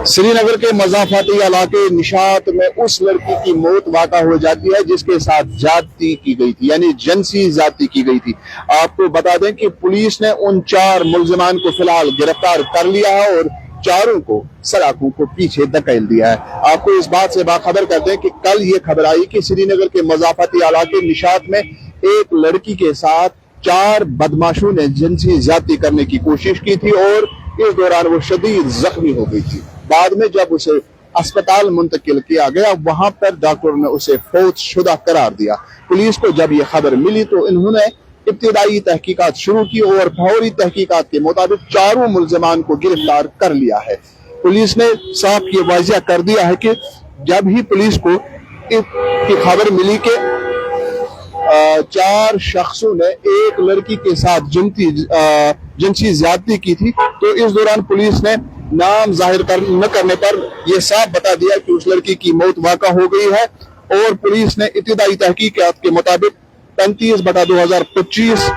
श्री नगर के मज़ाफ़ाती इलाके निशात में उस लड़की की मौत वाक़ा हो जाती है जिसके साथ ज्यादती की गई थी, यानी जिनसी ज्यादती की गई थी। आपको बता दें कि पुलिस ने उन 4 मुल्जिमान को फिलहाल गिरफ्तार कर लिया है और चारों को सलाखों को पीछे धकेल दिया है। आपको इस बात से बाखबर करते हैं कि कल ये खबर आई कि श्रीनगर के मज़ाफ़ाती इलाके निशात में एक लड़की के साथ 4 बदमाशों ने जिनसी ज्यादती करने की कोशिश की थी और इस दौरान वो शदीद जख्मी हो गई थी। बाद में जब उसे अस्पताल मुंतकिल किया गया, वहां पर डॉक्टर ने उसे फौत शुदा करार दिया। पुलिस को जब यह खबर मिली तो इन्होंने इब्तिदाई तहकीकात शुरू की और फौरी तहकीकात के मुताबिक चारों मुल्जिमान को गिरफ्तार कर लिया है। पुलिस ने साफ ये वाज़िया कर दिया है कि जब ही पुलिस को की खबर मिली कि 4 शख्सों ने एक लड़की के साथ जिनसी ज्यादती की थी, तो इस दौरान पुलिस ने नाम जाहिर न करने पर यह साफ बता दिया कि उस लड़की की मौत वाक़ा हो गई है। और पुलिस ने इब्तिदाई तहकीकात के मुताबिक 35/2025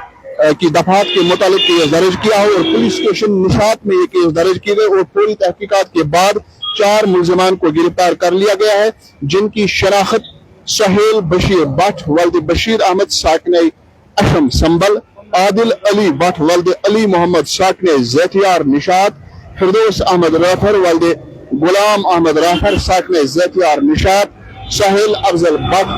की दफात के मुतालिक केस दर्ज किया है और पुलिस स्टेशन निशात में ये केस दर्ज किए गए और पूरी तहकीकात के बाद 4 मुल्जिमान को गिरफ्तार कर लिया गया है, जिनकी शनाख्त सहेल बशीर भट्ट वल्द बशीर अहमद साकने अशम संबल, आदिल अली भट्ट वल्द अली मोहम्मद साकने ज़ैतियार निशात, फिरदौस अहमद राफर वल्द गुलाम अहमद राफर साकने ज़ैतियार निशात, साहिल अफजल भट्ट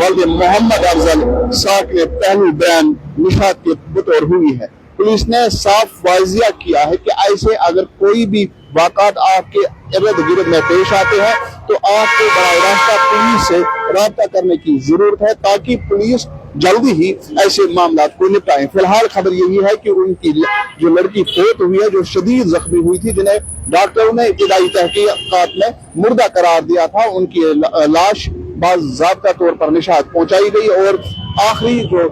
वल्द मोहम्मद अफजल साकने पहलू बयान निशात के बतौर हुई है। पुलिस ने साफ वाज़िया किया है कि ऐसे अगर कोई भी वाक़ात आपके इर्द गिर्द में पेश आते हैं तो आपको बराह रास्ता पुलिस से राब्ता करने की जरूरत है, ताकि पुलिस जल्दी ही ऐसे मामला को निपटाए। फिलहाल खबर यही है कि उनकी जो लड़की फौत हुई है, जो शदीद जख्मी हुई थी, जिन्हें डॉक्टरों ने इब्तिदाई तहकीकात में मुर्दा करार दिया था, उनकी लाश बाज़ाब्ता तौर पर निशात पहुंचाई गई और आखिरी जो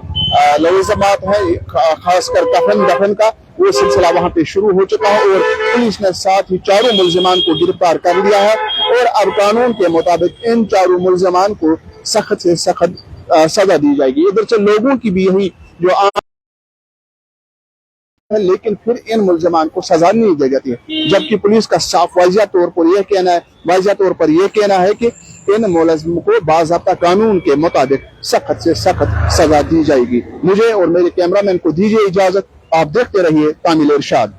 लवाज़मात है खासकर कफन दफन का वो सिलसिला वहां पे शुरू हो चुका है और पुलिस ने साथ ही चारों मुल्जिमान को गिरफ्तार कर लिया है और अब कानून के मुताबिक इन चारों मुल्जिमान को सख्त से सख्त सजा दी जाएगी। इधर से लोगों की भी यही जो है, लेकिन फिर इन मुल्जिमान को सजा नहीं दी जाती है, जबकि पुलिस का साफ वाज़िया तौर पर यह कहना है कि इन मुलज़िमों को बाज़ाब्ता कानून के मुताबिक सख्त से सख्त सजा दी जाएगी। मुझे और मेरे कैमरामैन को दीजिए इजाजत, आप देखते रहिए तामिल इरशाद।